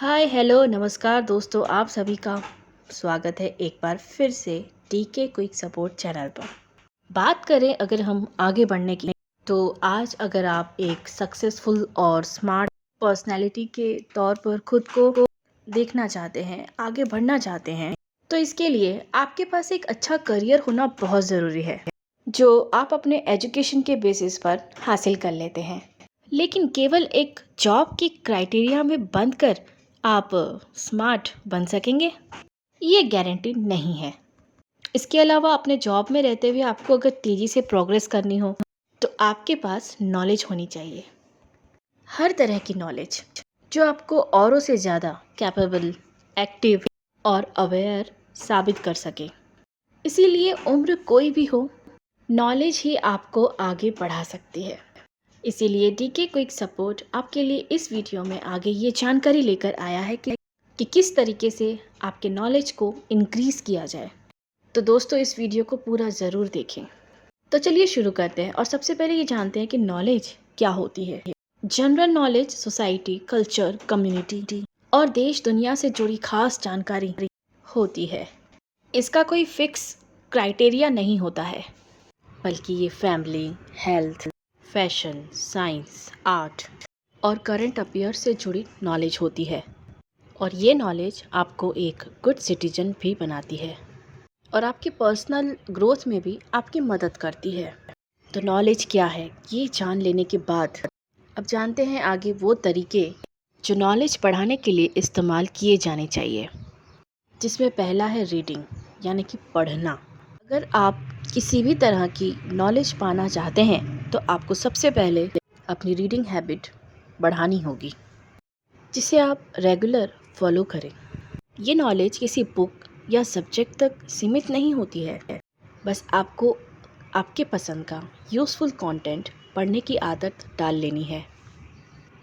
Hi hello नमस्कार दोस्तों, आप सभी का स्वागत है एक बार फिर से टीके क्विक सपोर्ट चैनल पर। बात करें अगर हम आगे बढ़ने की, तो आज अगर आप एक सक्सेसफुल और स्मार्ट पर्सनालिटी के तौर पर खुद को देखना चाहते हैं, आगे बढ़ना चाहते हैं, तो इसके लिए आपके पास एक अच्छा करियर होना बहुत ज़रूरी है, जो आप अपने एजुकेशन के बेसिस पर हासिल कर लेते हैं। लेकिन केवल एक जॉब की क्राइटेरिया में बंद कर आप स्मार्ट बन सकेंगे, ये गारंटी नहीं है। इसके अलावा अपने जॉब में रहते हुए आपको अगर तेज़ी से प्रोग्रेस करनी हो, तो आपके पास नॉलेज होनी चाहिए, हर तरह की नॉलेज जो आपको औरों से ज़्यादा कैपेबल, एक्टिव और अवेयर साबित कर सके। इसीलिए उम्र कोई भी हो, नॉलेज ही आपको आगे बढ़ा सकती है। इसीलिए डीके क्विक सपोर्ट आपके लिए इस वीडियो में आगे ये जानकारी लेकर आया है कि किस तरीके से आपके नॉलेज को इंक्रीज़ किया जाए। तो दोस्तों, इस वीडियो को पूरा ज़रूर देखें। तो चलिए शुरू करते हैं और सबसे पहले ये जानते हैं कि नॉलेज क्या होती है। General knowledge society, culture, community और देश दुनिया से जुड़ी खास जानकारी होती है। इसका कोई फिक्स क्राइटेरिया नहीं होता है, बल्कि ये family, health, fashion, science, art और करंट अफेयर से जुड़ी नॉलेज होती है। और ये नॉलेज आपको एक गुड सिटीजन भी बनाती है और आपकी पर्सनल ग्रोथ में भी आपकी मदद करती है। तो नॉलेज क्या है, ये जान लेने के बाद अब जानते हैं आगे वो तरीके जो नॉलेज बढ़ाने के लिए इस्तेमाल किए जाने चाहिए, जिसमें पहला है रीडिंग, यानी कि पढ़ना। अगर आप किसी भी तरह की नॉलेज पाना चाहते हैं, तो आपको सबसे पहले अपनी रीडिंग हैबिट बढ़ानी होगी, जिसे आप रेगुलर फॉलो करें। ये नॉलेज किसी बुक या सब्जेक्ट तक सीमित नहीं होती है, बस आपको आपके पसंद का यूज़फुल कंटेंट पढ़ने की आदत डाल लेनी है।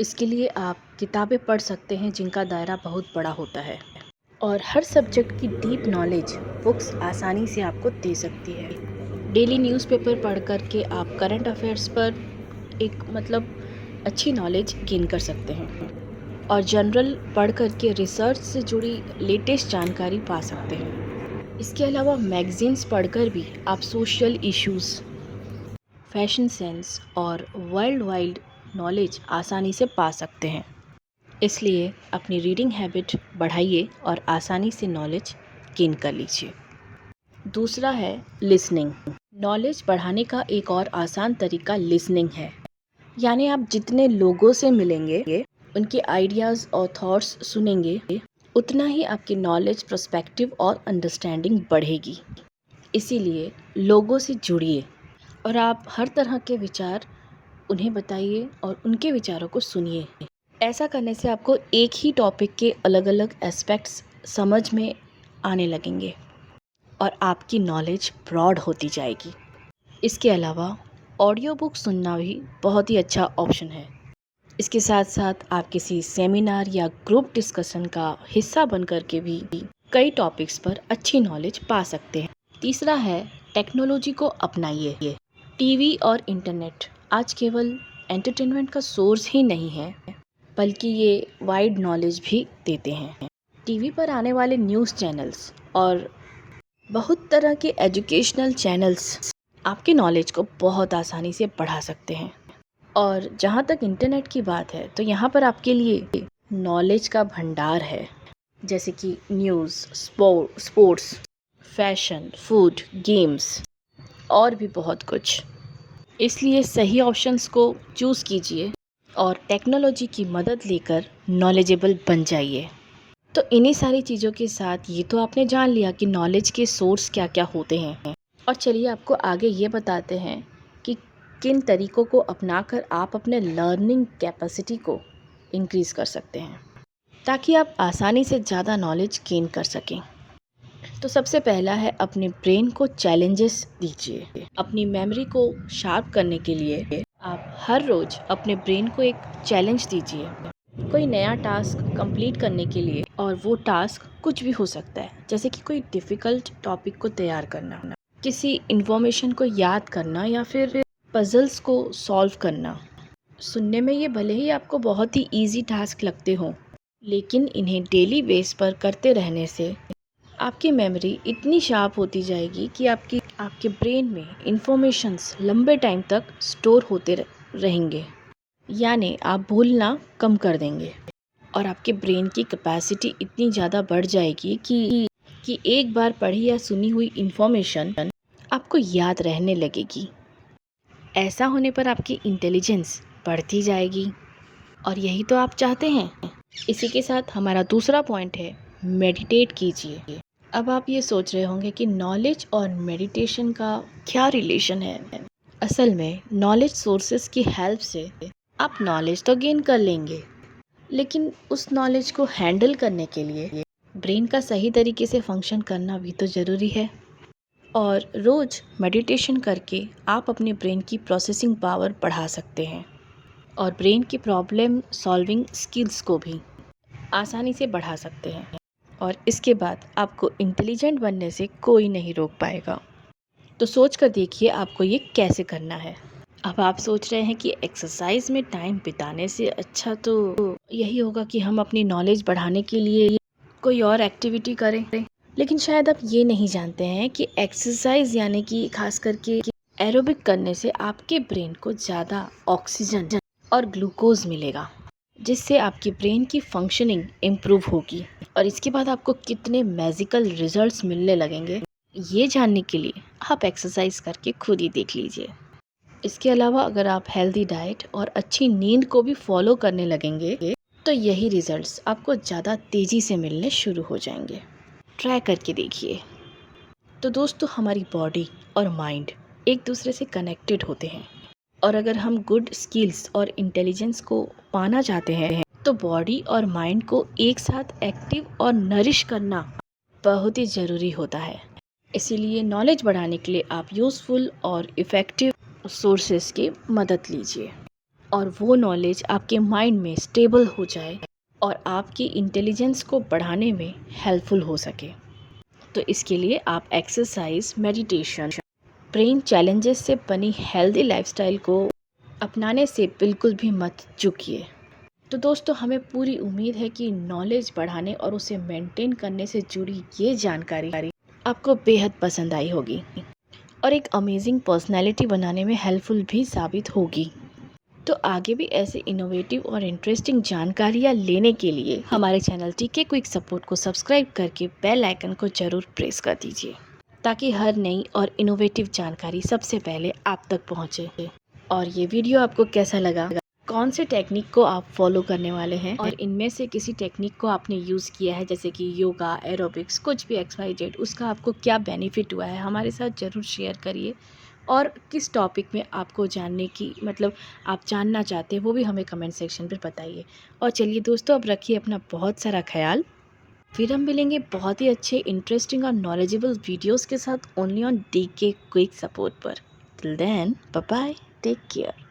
इसके लिए आप किताबें पढ़ सकते हैं जिनका दायरा बहुत बड़ा होता है, और हर सब्जेक्ट की डीप नॉलेज बुक्स आसानी से आपको दे सकती है। डेली न्यूज़पेपर पढ़ कर के आप करंट अफेयर्स पर एक अच्छी नॉलेज गेन कर सकते हैं, और जनरल पढ़ कर के रिसर्च से जुड़ी लेटेस्ट जानकारी पा सकते हैं। इसके अलावा मैगज़ीन्स पढ़कर भी आप सोशल इश्यूज़, फैशन सेंस और वर्ल्ड वाइड नॉलेज आसानी से पा सकते हैं। इसलिए अपनी रीडिंग हैबिट बढ़ाइए और आसानी से नॉलेज गेन कर लीजिए। दूसरा है लिसनिंग। नॉलेज बढ़ाने का एक और आसान तरीका लिसनिंग है, यानी आप जितने लोगों से मिलेंगे, उनके आइडियाज़ और थॉट्स सुनेंगे, उतना ही आपकी नॉलेज, पर्सपेक्टिव और अंडरस्टैंडिंग बढ़ेगी। इसीलिए लोगों से जुड़िए और आप हर तरह के विचार उन्हें बताइए और उनके विचारों को सुनिए। ऐसा करने से आपको एक ही टॉपिक के अलग अलग एस्पेक्ट्स समझ में आने लगेंगे और आपकी नॉलेज ब्रॉड होती जाएगी। इसके अलावा ऑडियो बुक सुनना भी बहुत ही अच्छा ऑप्शन है। इसके साथ साथ आप किसी सेमिनार या ग्रुप डिस्कशन का हिस्सा बन कर के भी कई टॉपिक्स पर अच्छी नॉलेज पा सकते हैं। तीसरा है टेक्नोलॉजी को अपनाइए। टीवी और इंटरनेट आज केवल एंटरटेनमेंट का सोर्स ही नहीं है, बल्कि ये वाइड नॉलेज भी देते हैं। टीवी पर आने वाले न्यूज़ चैनल्स और बहुत तरह के एजुकेशनल चैनल्स आपकी नॉलेज को बहुत आसानी से बढ़ा सकते हैं। और जहाँ तक इंटरनेट की बात है, तो यहाँ पर आपके लिए नॉलेज का भंडार है, जैसे कि news, sports, fashion, food, games और भी बहुत कुछ। इसलिए सही ऑप्शंस को चूज़ कीजिए और टेक्नोलॉजी की मदद लेकर नॉलेजेबल बन जाइए। तो इन्हीं सारी चीज़ों के साथ ये तो आपने जान लिया कि नॉलेज के सोर्स क्या क्या होते हैं, और चलिए आपको आगे ये बताते हैं कि किन तरीक़ों को अपनाकर आप अपने लर्निंग कैपेसिटी को इंक्रीज़ कर सकते हैं, ताकि आप आसानी से ज़्यादा नॉलेज गेन कर सकें। तो सबसे पहला है, अपने ब्रेन को चैलेंजेस दीजिए। अपनी मेमोरी को शार्प करने के लिए आप हर रोज़ अपने ब्रेन को एक चैलेंज दीजिए, कोई नया टास्क कंप्लीट करने के लिए। और वो टास्क कुछ भी हो सकता है, जैसे कि कोई डिफ़िकल्ट टॉपिक को तैयार करना, किसी इन्फॉर्मेशन को याद करना, या फिर पजल्स को सॉल्व करना। सुनने में ये भले ही आपको बहुत ही ईजी टास्क लगते हों, लेकिन इन्हें डेली बेस पर करते रहने से आपकी मेमोरी इतनी शार्प होती जाएगी कि आपके ब्रेन में इंफॉर्मेशंस लंबे टाइम तक स्टोर होते रहेंगे, यानी आप भूलना कम कर देंगे और आपके ब्रेन की कैपेसिटी इतनी ज़्यादा बढ़ जाएगी कि एक बार पढ़ी या सुनी हुई इंफॉर्मेशन आपको याद रहने लगेगी। ऐसा होने पर आपकी इंटेलिजेंस बढ़ती जाएगी और यही तो आप चाहते हैं। इसी के साथ हमारा दूसरा पॉइंट है, मेडिटेट कीजिए। अब आप ये सोच रहे होंगे कि नॉलेज और मेडिटेशन का क्या रिलेशन है। असल में नॉलेज सोर्सेस की हेल्प से आप नॉलेज तो गेन कर लेंगे, लेकिन उस नॉलेज को हैंडल करने के लिए ब्रेन का सही तरीके से फंक्शन करना भी तो ज़रूरी है। और रोज़ मेडिटेशन करके आप अपने ब्रेन की प्रोसेसिंग पावर बढ़ा सकते हैं और ब्रेन की प्रॉब्लम सॉल्विंग स्किल्स को भी आसानी से बढ़ा सकते हैं। और इसके बाद आपको इंटेलिजेंट बनने से कोई नहीं रोक पाएगा। तो सोच कर देखिए आपको ये कैसे करना है। अब आप सोच रहे हैं कि एक्सरसाइज में टाइम बिताने से अच्छा तो यही होगा कि हम अपनी नॉलेज बढ़ाने के लिए कोई और एक्टिविटी करें, लेकिन शायद आप ये नहीं जानते हैं कि एक्सरसाइज यानी कि खास करके एरोबिक करने से आपके ब्रेन को ज़्यादा ऑक्सीजन और ग्लूकोज मिलेगा, जिससे आपकी ब्रेन की फंक्शनिंग इम्प्रूव होगी। और इसके बाद आपको कितने मैजिकल रिजल्ट्स मिलने लगेंगे, ये जानने के लिए आप एक्सरसाइज करके खुद ही देख लीजिए। इसके अलावा अगर आप हेल्दी डाइट और अच्छी नींद को भी फॉलो करने लगेंगे तो यही रिजल्ट्स आपको ज़्यादा तेज़ी से मिलने शुरू हो जाएंगे। ट्राई करके देखिए। तो दोस्तों, हमारी बॉडी और माइंड एक दूसरे से कनेक्टेड होते हैं और अगर हम गुड स्किल्स और इंटेलिजेंस को पाना चाहते हैं तो बॉडी और माइंड को एक साथ एक्टिव और नरिश करना बहुत ही ज़रूरी होता है। इसीलिए नॉलेज बढ़ाने के लिए आप यूज़फुल और इफ़ेक्टिव सोर्सेस की मदद लीजिए और वो नॉलेज आपके माइंड में स्टेबल हो जाए और आपकी इंटेलिजेंस को बढ़ाने में हेल्पफुल हो सके। तो इसके लिए आप एक्सरसाइज, मेडिटेशन, ब्रेन चैलेंजेस से बनी हेल्दी लाइफस्टाइल को अपनाने से बिल्कुल भी मत चूकिए। तो दोस्तों, हमें पूरी उम्मीद है कि नॉलेज बढ़ाने और उसे मेंटेन करने से जुड़ी ये जानकारी आपको बेहद पसंद आई होगी और एक अमेजिंग पर्सनैलिटी बनाने में हेल्पफुल भी साबित होगी। तो आगे भी ऐसे इनोवेटिव और इंटरेस्टिंग जानकारियाँ लेने के लिए हमारे चैनल टीके क्विक सपोर्ट को सब्सक्राइब करके बेल आइकन को ज़रूर प्रेस कर दीजिए, ताकि हर नई और इनोवेटिव जानकारी सबसे पहले आप तक पहुँचे। और ये वीडियो आपको कैसा लगा, कौन से टेक्निक को आप फॉलो करने वाले हैं और इनमें से किसी टेक्निक को आपने यूज़ किया है, जैसे कि योगा, एरोबिक्स, कुछ भी XYZ, उसका आपको क्या बेनिफिट हुआ है, हमारे साथ ज़रूर शेयर करिए। और किस टॉपिक में आपको जानने की आप जानना चाहते हैं वो भी हमें कमेंट सेक्शन पर बताइए। और चलिए दोस्तों, अब रखिए अपना बहुत सारा ख्याल। फिर हम मिलेंगे बहुत ही अच्छे, इंटरेस्टिंग और नॉलेजेबल वीडियोज़ के साथ only on DK quick support पर। Till then, bye bye, take care.